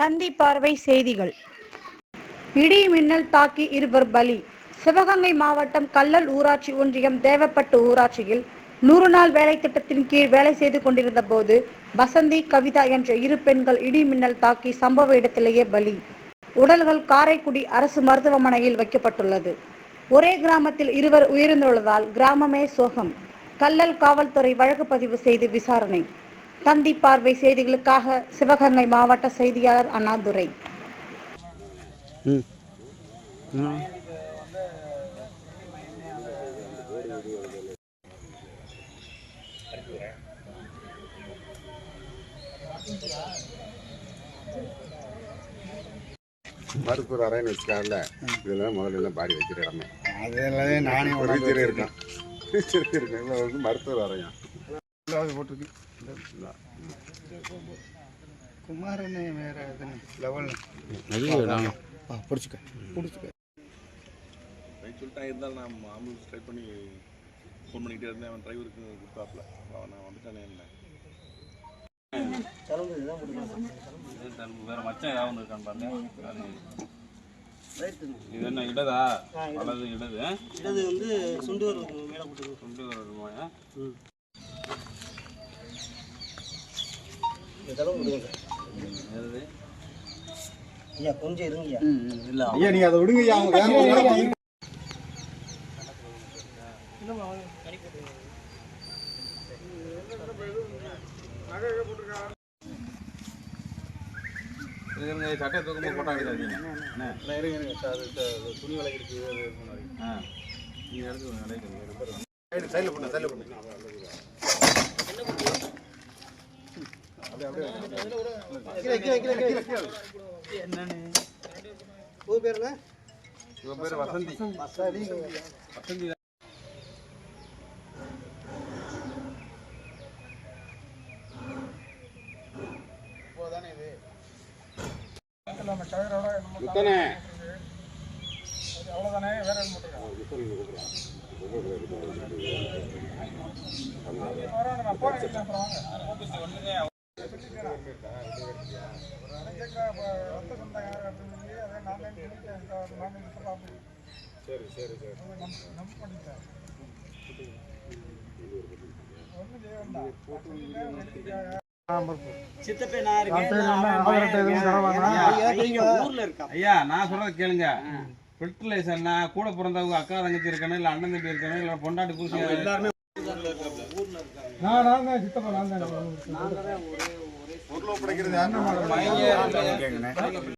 தந்தி பார்வை செய்திகள். இடி மின்னல் தாக்கி 2 பலி. சிவகங்கை மாவட்டம் கல்லல் ஊராட்சி ஒன்றியம் தேவப்பட்டு ஊராட்சியில் 100 நாள் வேலை திட்டத்தின் கீழ் வேலை செய்து கொண்டிருந்த போது வசந்தி, கவிதா என்ற 2 பெண்கள் இடி மின்னல் தாக்கி சம்பவ இடத்திலேயே பலி. உடல்கள் காரைக்குடி அரசு மருத்துவமனையில் வைக்கப்பட்டுள்ளது. ஒரே கிராமத்தில் 2 உயிரிழந்துள்ளதால் கிராமமே சோகம். கல்லல் காவல்துறை வழக்கு பதிவு செய்து விசாரணை. தந்தி பார்வை செய்திகளுக்காக சிவகங்கை மாவட்ட செய்தியாளர் அண்ணாதுரை. மருத்துவர் அறைன்னு வச்சுக்காங்கல்ல, இதெல்லாம் முதல்ல பாடி வைக்கிற இடமே அதெல்லாம் நானே ஃப்ரீச்சர் இருக்கேன். ஃப்ரீச்சர் இருக்கேன். இதில் வந்து மருத்துவர் அறையா போட்டிருக்கு. குமாரனே வேற லெவல் பிடிச்சிக்க சொல்லிட்டா இருந்தாலும் நான் ஆம்புலன்ஸ் ட்ரை பண்ணி ஃபோன் பண்ணிக்கிட்டே இருந்தேன். அவன் டிரைவருக்கு கொடுத்தாப்புல நான் வந்துட்டானே என்ன வேற மச்சம் ஏதாவது இருக்கான்னு பாருங்க. இது என்ன இடதா? வலது இடது. இடது வந்து சுண்டு வரல் மேலே போட்டு சுண்டு வரல் ஐயா கொஞ்சம் இருங்கய்யா. இல்லை ஐயா, நீங்கள் அதை விடுங்க ஐயா. அவங்க வேற சட்டை தூக்கமாக போட்டா எடுக்காதீங்க. துணி விலை இருக்கு. நீங்கள் எடுத்து சைடில் பண்ண சைடில் பண்ண என்னன்னு உன் பேர் என்ன? இவன் பேர் வசந்தி. வசந்தி அவ்வளோதானே. வேற சரி சரி சரி ஐயா, நான் சொல்றத கேளுங்க. ஃபெர்டிலைசர்னா கூட பிறந்தவங்க அக்கா தங்கச்சி இருக்கணும், இல்லை அண்ணன் தம்பி இருக்கணும், இல்லை பொண்டாட்டி பூசி எல்லாருமே சித்தப்பா நான் தான்.